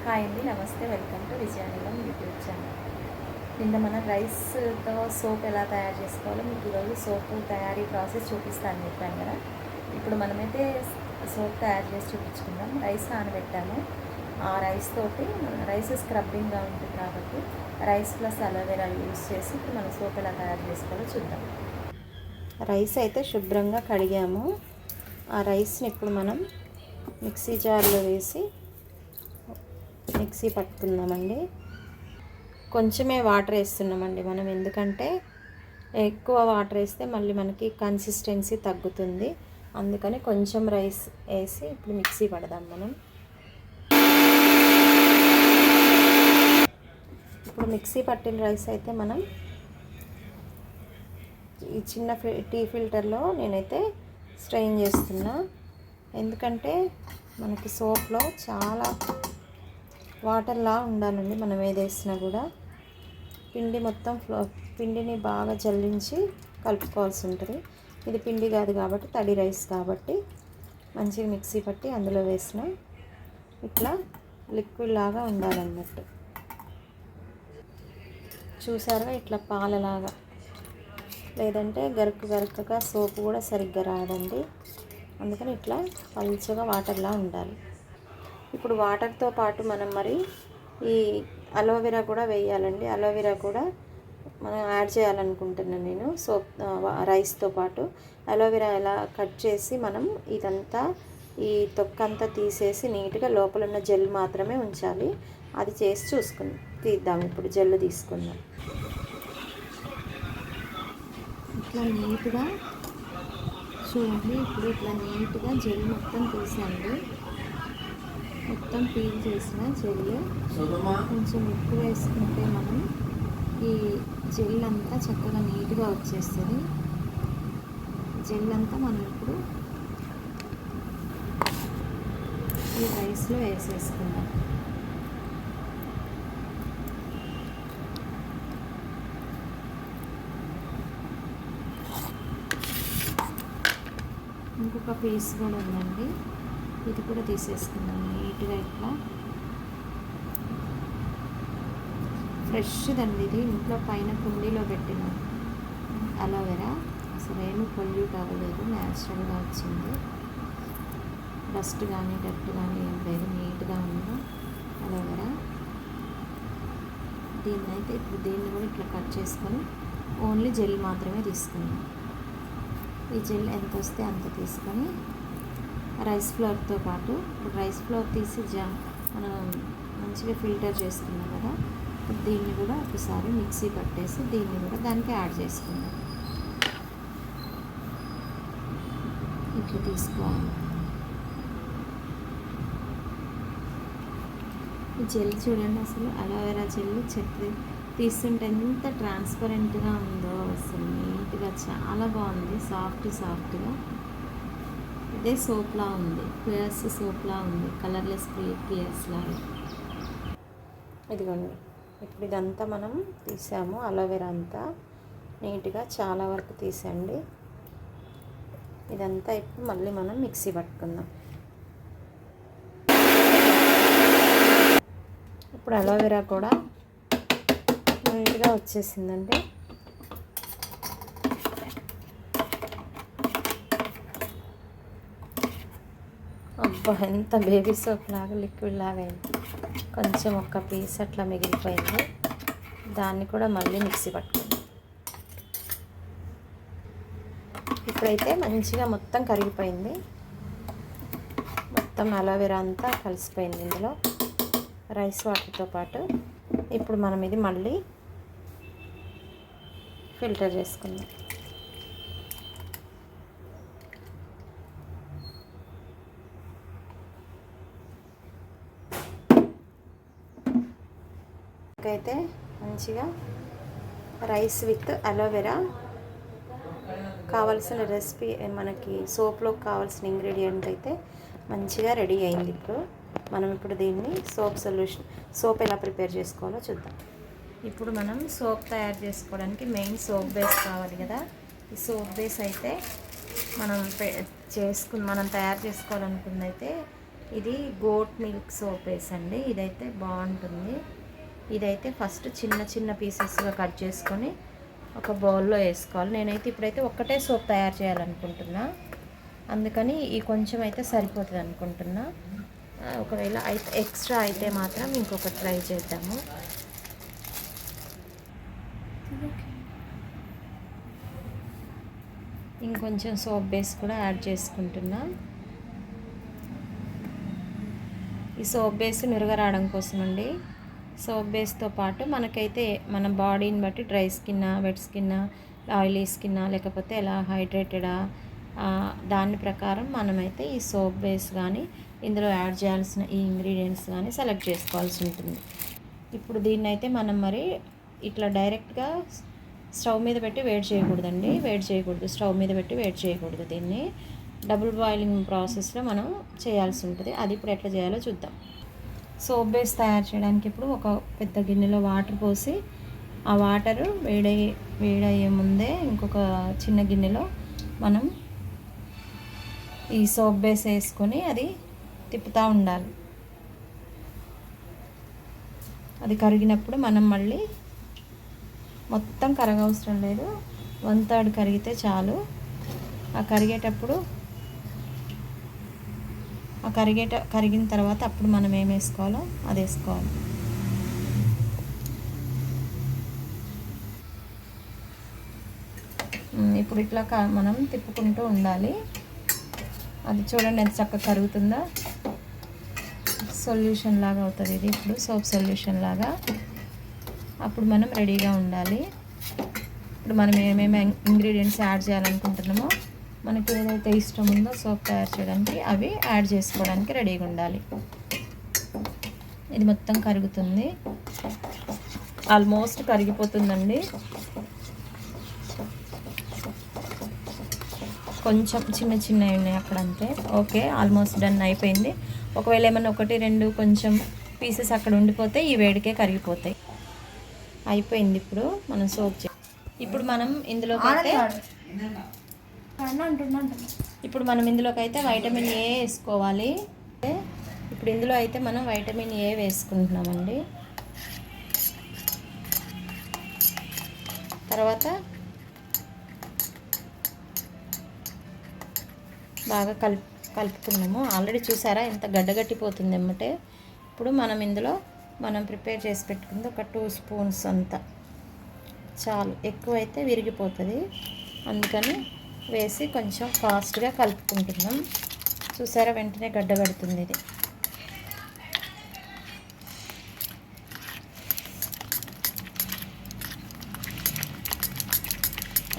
Hi అండి, నమస్తే. Welcome to Vijayanilam YouTube channel. నిన్న మనం రైస్తో సోప్ ఎలా తయారు చేసుకోవాలో మీకు ఈరోజు సోప్ తయారీ ప్రాసెస్ చూపిస్తాను చెప్పాను కదా. ఇప్పుడు మనమైతే సోప్ తయారు చేసి చూపించుకుందాం. రైస్ నానబెట్టాము. ఆ రైస్ తోటి రైస్ స్క్రబ్బింగ్గా ఉంటుంది కాబట్టి రైస్ ప్లస్ అలోవెరా యూస్ చేసి ఇప్పుడు మనం సోప్ ఎలా తయారు చేసుకోవాలో చూద్దాం. రైస్ అయితే శుభ్రంగా కడిగాము. ఆ రైస్ని ఇప్పుడు మనం మిక్సీ జార్లో వేసి మిక్సీ పట్టుకుందామండి. కొంచెమే వాటర్ వేస్తున్నామండి మనం, ఎందుకంటే ఎక్కువ వాటర్ వేస్తే మళ్ళీ మనకి కన్సిస్టెన్సీ తగ్గుతుంది. అందుకని కొంచెం రైస్ వేసి ఇప్పుడు మిక్సీ పడదాం మనం. ఇప్పుడు మిక్సీ పట్టిన రైస్ అయితే మనం ఈ చిన్న టీ ఫిల్టర్లో నేనైతే స్ట్రెయిన్ చేస్తున్నా. ఎందుకంటే మనకి సోప్లో చాలా వాటర్లా ఉండాలండి. మనం ఏది వేసినా కూడా పిండి మొత్తం పిండిని బాగా జల్లించి కలుపుకోవాల్సి ఉంటుంది. ఇది పిండి కాదు కాబట్టి తడి రైస్ కాబట్టి మంచిగా మిక్సీ పట్టి అందులో వేసిన ఇట్లా లిక్విడ్ లాగా ఉండాలన్నట్టు. చూసారా, ఇట్లా పాలలాగా, లేదంటే గరుకుగా సోపు కూడా సరిగ్గా రాదండి. అందుకని ఇట్లా పల్చగా వాటర్లా ఉండాలి. ఇప్పుడు వాటర్తో పాటు మనం మరి ఈ అలోవెరా కూడా వేయాలండి. అలోవెరా కూడా మనం యాడ్ చేయాలనుకుంటున్నాను నేను సోప్ రైస్తో పాటు. అలోవెరా ఎలా కట్ చేసి మనం ఇదంతా ఈ తొక్కంతా తీసేసి నీట్గా లోపల ఉన్న జెల్ మాత్రమే ఉంచాలి. అది చేసి తీద్దాం. ఇప్పుడు జెల్ తీసుకుందాం. ఇట్లా నీట్గా చూడండి. ఇప్పుడు ఇట్లా నీట్గా జెల్ మొత్తం తీసండి. మొత్తం పీల్ చేసిన జెల్ కొంచెం ఎక్కువ వేసుకుంటే మనం ఈ జెల్ అంతా చక్కగా నీట్గా వచ్చేస్తుంది. జెల్ అంతా మనం ఇప్పుడు ఈ రైస్లో వేసేసుకుందాం. ఇంకొక పీస్ కూడా ఉందండి, ఇది కూడా తీసేసుకుందాం నీట్గా. ఇట్లా ఫ్రెష్దండి, ఇది ఇంట్లో పైన కుండీలో పెట్టిన అలోవెరా. అసలు ఏమీ పొల్యూట్ అవ్వలేదు, న్యాచురల్గా వచ్చింది. డస్ట్ కానీ డర్ట్ కానీ ఏం లేదు, నీట్గా ఉంది అలోవెరా. దీన్ని కూడా ఇట్లా కట్ చేసుకొని ఓన్లీ జెల్ మాత్రమే తీసుకున్నాం. ఈ జెల్ ఎంత వస్తే అంత తీసుకొని రైస్ ఫ్లోర్తో పాటు ఇప్పుడు రైస్ ఫ్లోర్ తీసి మనం మంచిగా ఫిల్టర్ చేసుకున్నాం కదా. దీన్ని కూడా ఒకసారి మిక్సీ పట్టేసి దీన్ని కూడా దానికి యాడ్ చేసుకుందాం. ఇట్లా తీసుకోవాలి. ఈ జెల్ చూడండి, అసలు అలోవెరా జెల్ చెట్టు తీస్తుంటే ఎంత ట్రాన్స్పరెంట్గా ఉందో, అసలు నీట్గా చాలా బాగుంది. సాఫ్ట్గా ఇదే సోప్లా ఉంది, పియర్స్ సోప్లా ఉంది, కలర్లెస్ పియర్స్ లాగా. ఇదిగోండి, ఇప్పుడు ఇదంతా మనం తీసాము. అలోవెరా అంతా నీట్గా చాలా వరకు తీసండి. ఇదంతా ఇప్పుడు మళ్ళీ మనం మిక్సీ పట్టుకుందాం. ఇప్పుడు అలోవెరా కూడా నీట్గా వచ్చేసిందండి. అబ్బా, ఎంత బేబీ సోప్ లాగా లిక్విడ్ లాగా అయింది. కొంచెం ఒక్క పీస్ అట్లా మిగిలిపోయింది, దాన్ని కూడా మళ్ళీ మిక్సీ పట్టుకుందాం. ఇప్పుడైతే మంచిగా మొత్తం కరిగిపోయింది. మొత్తం అలోవెరా అంతా కలిసిపోయింది ఇందులో రైస్ వాటర్తో పాటు. ఇప్పుడు మనం ఇది మళ్ళీ ఫిల్టర్ చేసుకుందాం. అయితే మంచిగా రైస్ విత్ అలోవెరా కావాల్సిన రెసిపీ, మనకి సోప్లోకి కావాల్సిన ఇంగ్రీడియంట్ అయితే మంచిగా రెడీ అయింది. ఇప్పుడు దీన్ని సోప్ ఎలా ప్రిపేర్ చేసుకోవాలో చూద్దాం. ఇప్పుడు మనం సోప్ తయారు చేసుకోవడానికి మెయిన్ సోప్ బేస్ కావాలి కదా. ఈ సోప్ బేస్ అయితే మనం తయారు చేసుకోవాలనుకుంది అయితే ఇది గోట్ మిల్క్ సోప్ బేస్ అండి. ఇదైతే బాగుంటుంది. ఇదైతే ఫస్ట్ చిన్న చిన్న పీసెస్గా కట్ చేసుకొని ఒక బౌల్లో వేసుకోవాలి. నేనైతే ఇప్పుడైతే ఒక్కటే సోప్ తయారు చేయాలనుకుంటున్నా, అందుకని ఈ కొంచెం అయితే సరిపోతుంది అనుకుంటున్నా. ఒకవేళ అయితే ఎక్స్ట్రా అయితే మాత్రం ఇంకొకటి ట్రై చేద్దాము. ఇంకొంచెం సోప్ బేస్ కూడా యాడ్ చేసుకుంటున్నా. ఈ సోప్ బేస్ నురగరావడం కోసం అండి. సోప్ బేస్తో పాటు మనకైతే మన బాడీని బట్టి డ్రై స్కిన్నా, వెట్ స్కిన్నా, ఆయిలీ స్కిన్నా, లేకపోతే ఎలా హైడ్రేటెడా, దాని ప్రకారం మనమైతే ఈ సోప్ బేస్ కానీ ఇందులో యాడ్ చేయాల్సిన ఈ ఇంగ్రీడియంట్స్ కానీ సెలెక్ట్ చేసుకోవాల్సి ఉంటుంది. ఇప్పుడు దీన్ని అయితే మనం మరి ఇట్లా డైరెక్ట్గా స్టవ్ మీద పెట్టి వేడి చేయకూడదండి. స్టవ్ మీద పెట్టి వేడి చేయకూడదు. దీన్ని డబుల్ బాయిలింగ్ ప్రాసెస్లో మనం చేయాల్సి ఉంటుంది. అది ఇప్పుడు ఎట్లా చేయాలో చూద్దాం. సోప్ బేస్ తయారు చేయడానికి ఇప్పుడు ఒక పెద్ద గిన్నెలో వాటర్ పోసి, ఆ వాటరు వేడయ్యే ముందే ఇంకొక చిన్న గిన్నెలో మనం ఈ సోప్ బేస్ వేసుకొని అది తిప్పుతూ ఉండాలి. అది కరిగినప్పుడు మనం మళ్ళీ మొత్తం కరగవసరం లేదు, 1/3 కరిగితే చాలు. కరిగిన తర్వాత అప్పుడు మనం ఏం వేసుకోవాలో అది వేసుకోవాలి. ఇప్పుడు ఇట్లా మనం తిప్పుకుంటూ ఉండాలి. అది చూడండి ఎంత చక్కగా కరుగుతుందో. సొల్యూషన్ లాగా అవుతుంది ఇది ఇప్పుడు, సోప్ సొల్యూషన్ లాగా. అప్పుడు మనం రెడీగా ఉండాలి. ఇప్పుడు మనం ఏమేమి ఇంగ్రీడియంట్స్ యాడ్ చేయాలనుకుంటున్నామో, మనకి ఏదైతే ఇష్టం ఉందో సోప్ తయారు చేయడానికి అవి యాడ్ చేసుకోవడానికి రెడీగా ఉండాలి. ఇది మొత్తం కరుగుతుంది, ఆల్మోస్ట్ కరిగిపోతుందండి. కొంచెం చిన్న చిన్నవి ఉన్నాయి అక్కడ, అంతే. ఓకే, ఆల్మోస్ట్ డన్ అయిపోయింది. ఒకవేళ ఏమన్నా 1-2 కొంచెం పీసెస్ అక్కడ ఉండిపోతే ఈ వేడికే కరిగిపోతాయి. అయిపోయింది. ఇప్పుడు మనం సోప్ ఇప్పుడు మనం ఇందులోకి అయితే వైటమిన్ ఏ వేసుకోవాలి. ఇప్పుడు ఇందులో అయితే మనం వైటమిన్ ఏ వేసుకుంటున్నామండి. తర్వాత బాగా కలుపుకున్నాము. ఆల్రెడీ చూసారా ఎంత గడ్డగట్టిపోతుంది ఎమ్మటే. ఇప్పుడు మనం ఇందులో ప్రిపేర్ చేసి పెట్టుకుంది ఒక 2 స్పూన్స్ అంతా చాలు. ఎక్కువైతే విరిగిపోతుంది, అందుకని వేసి కొంచెం ఫాస్ట్గా కలుపుకుంటున్నాం. చూసారా వెంటనే గడ్డగడుతుంది ఇది.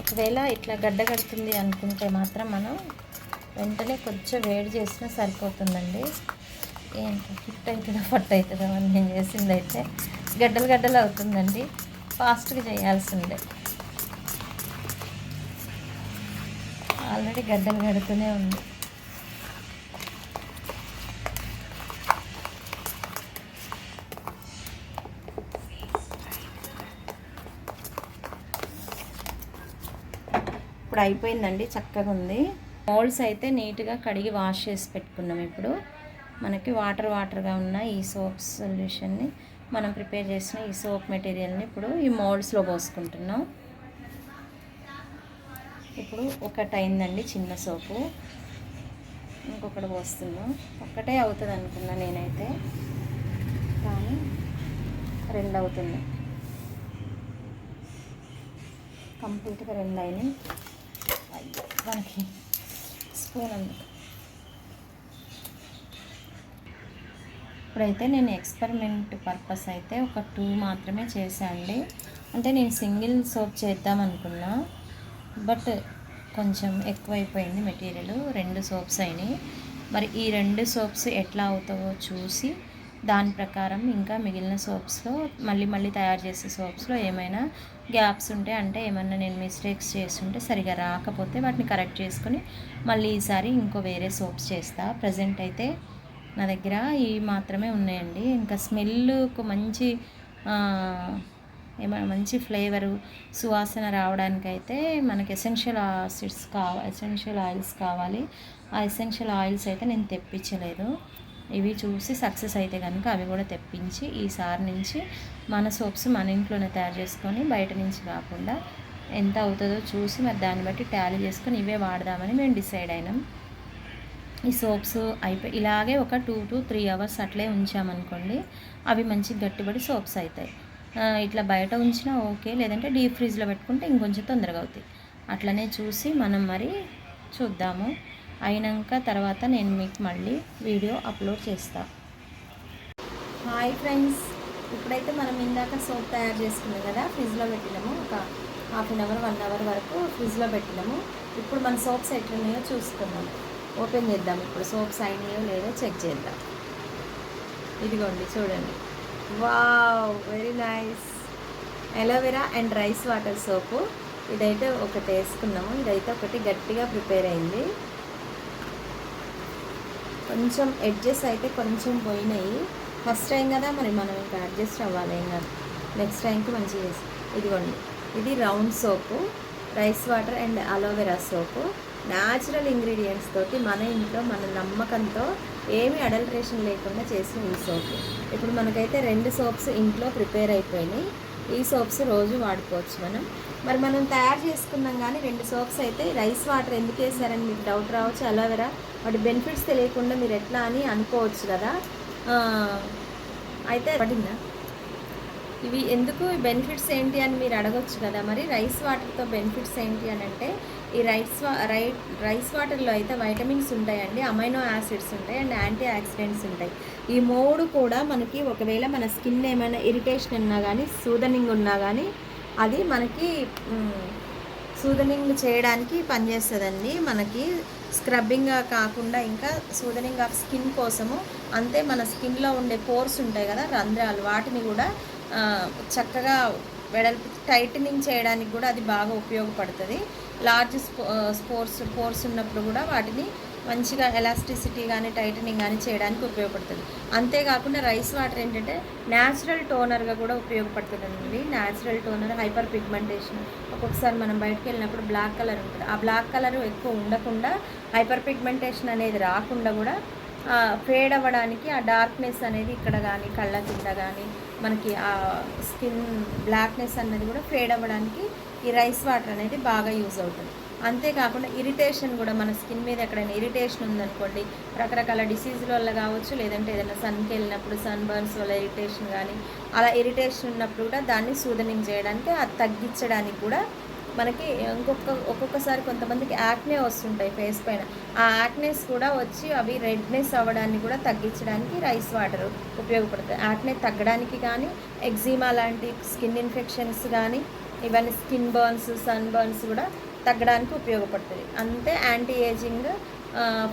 ఒకవేళ ఇట్లా గడ్డగడుతుంది అనుకుంటే మాత్రం మనం వెంటనే కొంచెం వేడి చేసినా సరిపోతుందండి. ఏంటో హిట్ అవుతుందో ఫట్ అవుతుందో అని నేను చేసింది అయితే గడ్డలు అవుతుందండి. ఫాస్ట్గా చేయాల్సిందే. ఆల్రెడీ గడ్డలు కడుతూనే ఉంది. ఇప్పుడు అయిపోయిందండి, చక్కగా ఉంది. మోల్డ్స్ అయితే నీట్గా కడిగి వాష్ చేసి పెట్టుకున్నాం. ఇప్పుడు మనకి వాటర్గా ఉన్న ఈ సోప్ సొల్యూషన్ని, మనం ప్రిపేర్ చేసిన ఈ సోప్ మెటీరియల్ని ఇప్పుడు ఈ మోల్డ్స్లో పోసుకుంటున్నాం. ఇప్పుడు ఒకటి అయిందండి చిన్న సోపు, ఇంకొకటి పోస్తున్నాం. ఒక్కటే అవుతుంది అనుకున్నా నేనైతే, కానీ 2 అవుతుంది. కంప్లీట్గా 2 అయినాయి. మనకి స్పూన్ అందుకు. ఇప్పుడైతే నేను ఎక్స్పెరిమెంట్ పర్పస్ అయితే ఒక 2 మాత్రమే చేశాండి. అంటే నేను సింగిల్ సోప్ చేద్దాం అనుకున్నా, బట్ కొంచెం ఎక్కువైపోయింది మెటీరియల్. 2 సోప్స్ అయినాయి. మరి ఈ 2 సోప్స్ ఎట్లా అవుతావో చూసి దాని ప్రకారం ఇంకా మిగిలిన సోప్స్లో మళ్ళీ తయారు చేసే సోప్స్లో ఏమైనా గ్యాప్స్ ఉంటే, అంటే ఏమన్నా నేను మిస్టేక్స్ చేస్తుంటే సరిగా రాకపోతే వాటిని కరెక్ట్ చేసుకొని మళ్ళీ ఈసారి ఇంకో వేరే సోప్స్ చేస్తా. ప్రజెంట్ అయితే నా దగ్గర ఇవి మాత్రమే ఉన్నాయండి. ఇంకా స్మెల్కు మంచి ఫ్లేవరు, సువాసన రావడానికైతే మనకి ఎసెన్షియల్ ఆయిల్స్ కావాలి. ఆ ఎసెన్షియల్ ఆయిల్స్ అయితే నేను తెప్పించలేదు. ఇవి చూసి సక్సెస్ అయితే కనుక అవి కూడా తెప్పించి ఈసారి నుంచి మన సోప్స్ మన ఇంట్లోనే తయారు చేసుకొని బయట నుంచి కాకుండా ఎంత అవుతుందో చూసి మరి దాన్ని బట్టి టాలీ చేసుకొని ఇవే వాడదామని మేము డిసైడ్ అయినాం. ఈ సోప్స్ ఇలాగే ఒక 2 to 3 అవర్స్ అట్లే ఉంచామనుకోండి, అవి మంచిగా గట్టిపడి సోప్స్ అవుతాయి. ఇట్లా బయట ఉంచినా ఓకే, లేదంటే డీప్ ఫ్రిడ్జ్లో పెట్టుకుంటే ఇంకొంచెం తొందరగా అవుతాయి. అట్లనే చూసి మనం మరి చూద్దాము. అయినాక తర్వాత నేను మీకు మళ్ళీ వీడియో అప్లోడ్ చేస్తాను. హాయ్ ఫ్రెండ్స్, ఇప్పుడైతే మనం ఇందాక సోప్ తయారు చేసుకున్నాం కదా, ఫ్రిడ్జ్లో పెట్టినాము. ఒక ½ అన్ అవర్ 1 అవర్ వరకు ఫ్రిడ్జ్లో పెట్టినాము. ఇప్పుడు మన సోప్స్ ఎట్లున్నాయో చూసుకుందాం. ఓపెన్ చేద్దాం. ఇప్పుడు సోప్స్ అయినాయో లేదో చెక్ చేద్దాం. ఇదిగోండి చూడండి. Wow, very nice. Aloe vera and rice water soap ఇదైతే ఒకటి వేసుకున్నాము. ఇదైతే ఒకటి గట్టిగా ప్రిపేర్ అయింది. కొంచెం ఎడ్జెస్ అయితే కొంచెం పోయినాయి. ఫస్ట్ టైం కదా, మరి మనం ఇంకా అడ్జస్ట్ అవ్వాలి. ఏం కాదు, నెక్స్ట్ టైంకి మంచిగా చేసి. ఇదిగోండి, ఇది round soap, rice water and aloe vera soap. Natural ingredients తోటి మన ఇంట్లో మన నమ్మకంతో ఏమి అడల్ట్రేషన్ లేకుండా చేసిన ఈ సోపు. ఇప్పుడు మనకైతే 2 సోప్స్ ఇంట్లో ప్రిపేర్ అయిపోయినాయి. ఈ సోప్స్ రోజు వాడుకోవచ్చు మనం. మరి మనం తయారు చేసుకున్నాం కానీ 2 సోప్స్ అయితే రైస్ వాటర్ ఎందుకు వేసారని మీకు డౌట్ రావచ్చు. అలోవెరా వాటి బెనిఫిట్స్ తెలియకుండా మీరు ఎట్లా అని అనుకోవచ్చు కదా. అయితే పడిందా, ఇవి ఎందుకు బెనిఫిట్స్ ఏంటి అని మీరు అడగొచ్చు కదా. మరి రైస్ వాటర్తో బెనిఫిట్స్ ఏంటి అని అంటే, ఈ రైస్ వాటర్లో అయితే వైటమిన్స్ ఉంటాయండి, అమైనో యాసిడ్స్ ఉంటాయి అండ్ యాంటీ ఆక్సిడెంట్స్ ఉంటాయి. ఈ 3 కూడా మనకి ఒకవేళ మన స్కిన్ ఏమైనా ఇరిటేషన్ ఉన్నా కానీ, సూదనింగ్ ఉన్నా కానీ అది మనకి సూదనింగ్ చేయడానికి పనిచేస్తుందండి. మనకి స్క్రబ్బింగ్గా కాకుండా ఇంకా సూదనింగ్ ఆఫ్ స్కిన్ కోసము. అంతే, మన స్కిన్లో ఉండే పోర్స్ ఉంటాయి కదా, రంధ్రాలు, వాటిని కూడా చక్కగా వెడల్పు టైటనింగ్ చేయడానికి కూడా అది బాగా ఉపయోగపడుతుంది. లార్జ్ పోర్స్ ఉన్నప్పుడు కూడా వాటిని మంచిగా ఎలాస్టిసిటీ కానీ టైటనింగ్ కానీ చేయడానికి ఉపయోగపడుతుంది. అంతేకాకుండా రైస్ వాటర్ ఏంటంటే న్యాచురల్ టోనర్గా కూడా ఉపయోగపడుతుందండి. న్యాచురల్ టోనర్, హైపర్ పిగ్మెంటేషన్, ఒక్కొక్కసారి మనం బయటకు వెళ్ళినప్పుడు బ్లాక్ కలర్ ఉంటుంది, ఆ బ్లాక్ కలర్ ఎక్కువ ఉండకుండా, హైపర్ పిగ్మెంటేషన్ అనేది రాకుండా కూడా ఫేడ్ అవ్వడానికి, ఆ డార్క్నెస్ అనేది ఇక్కడ కానీ కళ్ళ కింద కానీ మనకి ఆ స్కిన్ బ్లాక్నెస్ అనేది కూడా ఫేడ్ అవ్వడానికి ఈ రైస్ వాటర్ అనేది బాగా యూజ్ అవుతుంది. అంతేకాకుండా ఇరిటేషన్ కూడా, మన స్కిన్ మీద ఎక్కడైనా ఇరిటేషన్ ఉందనుకోండి, రకరకాల డిసీజుల వల్ల కావచ్చు, లేదంటే ఏదైనా సన్కి వెళ్ళినప్పుడు సన్ బర్న్స్ వల్ల ఇరిటేషన్ కానీ, అలా ఇరిటేషన్ ఉన్నప్పుడు కూడా దాన్ని సూదనింగ్ చేయడానికి, అది తగ్గించడానికి కూడా మనకి ఒక్కొక్కసారి కొంతమందికి యాక్నే వస్తుంటాయి ఫేస్ పైన. ఆ యాక్నెస్ కూడా వచ్చి అవి రెడ్నెస్ అవ్వడాన్ని కూడా తగ్గించడానికి రైస్ వాటర్ ఉపయోగపడుతుంది. యాక్నే తగ్గడానికి కానీ, ఎగ్జిమా లాంటి స్కిన్ ఇన్ఫెక్షన్స్ కానీ, ఇవన్నీ స్కిన్ బర్న్స్, సన్ బర్న్స్ కూడా తగ్గడానికి ఉపయోగపడుతుంది. అంతే, యాంటీ ఏజింగ్,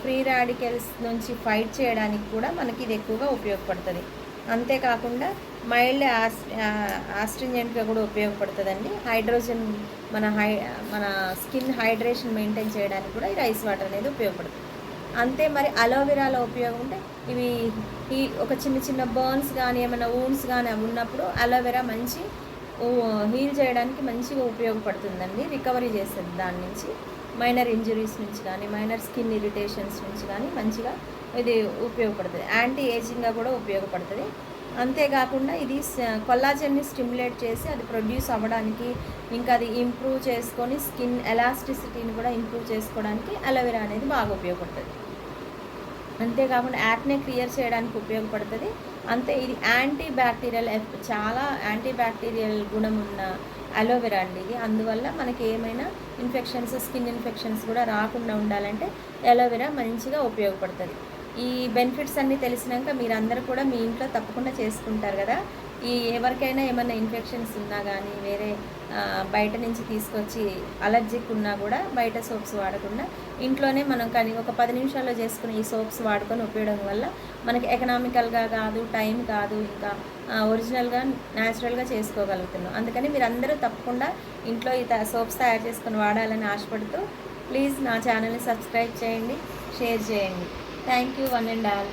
ఫ్రీ రాడికల్స్ నుంచి ఫైట్ చేయడానికి కూడా మనకి ఇది ఎక్కువగా ఉపయోగపడుతుంది. అంతేకాకుండా మైల్డ్ ఆస్ట్రింజెంట్గా కూడా ఉపయోగపడుతుందండి. హైడ్రోజన్, మన స్కిన్ హైడ్రేషన్ మెయింటైన్ చేయడానికి కూడా ఈ రైస్ వాటర్ అనేది ఉపయోగపడుతుంది. అంతే, మరి అలోవెరాలో ఉపయోగం ఉంటే ఇవి ఒక చిన్న బర్న్స్ కానీ ఏమైనా వూండ్స్ కానీ అవి ఉన్నప్పుడు అలోవెరా మంచి హీల్ చేయడానికి మంచిగా ఉపయోగపడుతుందండి. రికవరీ చేస్తుంది దాని నుంచి, మైనర్ ఇంజరీస్ నుంచి కానీ, మైనర్ స్కిన్ ఇరిటేషన్స్ నుంచి కానీ మంచిగా ఇది ఉపయోగపడుతుంది. యాంటీ ఏజింగ్గా కూడా ఉపయోగపడుతుంది. అంతేకాకుండా ఇది కొల్లాజన్ని స్టిమ్యులేట్ చేసి అది ప్రొడ్యూస్ అవ్వడానికి, ఇంకా అది ఇంప్రూవ్ చేసుకొని స్కిన్ ఎలాస్టిసిటీని కూడా ఇంప్రూవ్ చేసుకోవడానికి అలోవెరా అనేది బాగా ఉపయోగపడుతుంది. అంతేకాకుండా యాక్నే క్లియర్ చేయడానికి ఉపయోగపడుతుంది. అంతే, ఇది యాంటీ బ్యాక్టీరియల్, చాలా యాంటీ బ్యాక్టీరియల్ గుణం ఉన్న అలోవెరా అండి ఇది. అందువల్ల మనకి ఏమైనా ఇన్ఫెక్షన్స్, స్కిన్ ఇన్ఫెక్షన్స్ కూడా రాకుండా ఉండాలంటే అలోవెరా మంచిగా ఉపయోగపడుతుంది. ఈ బెనిఫిట్స్ అన్నీ తెలిసినాక మీరందరూ కూడా మీ ఇంట్లో తప్పకుండా చేసుకుంటారు కదా. ఎవరికైనా ఏమైనా ఇన్ఫెక్షన్స్ ఉన్నా కానీ, వేరే బయట నుంచి తీసుకొచ్చి అలర్జిక్ ఉన్నా కూడా బయట సోప్స్ వాడకుండా ఇంట్లోనే మనం కానీ ఒక 10 నిమిషాల్లో చేసుకుని ఈ సోప్స్ వాడుకొని ఉపయోగం వల్ల మనకి ఎకనామికల్గా కాదు, టైం కాదు, ఇంకా ఒరిజినల్గా న్యాచురల్గా చేసుకోగలుగుతున్నాం. అందుకని మీరందరూ తప్పకుండా ఇంట్లో ఈ సోప్స్ తయారు చేసుకొని వాడాలని ఆశపడుతూ, ప్లీజ్ నా ఛానల్ని సబ్స్క్రైబ్ చేయండి, షేర్ చేయండి. Thank you one and all.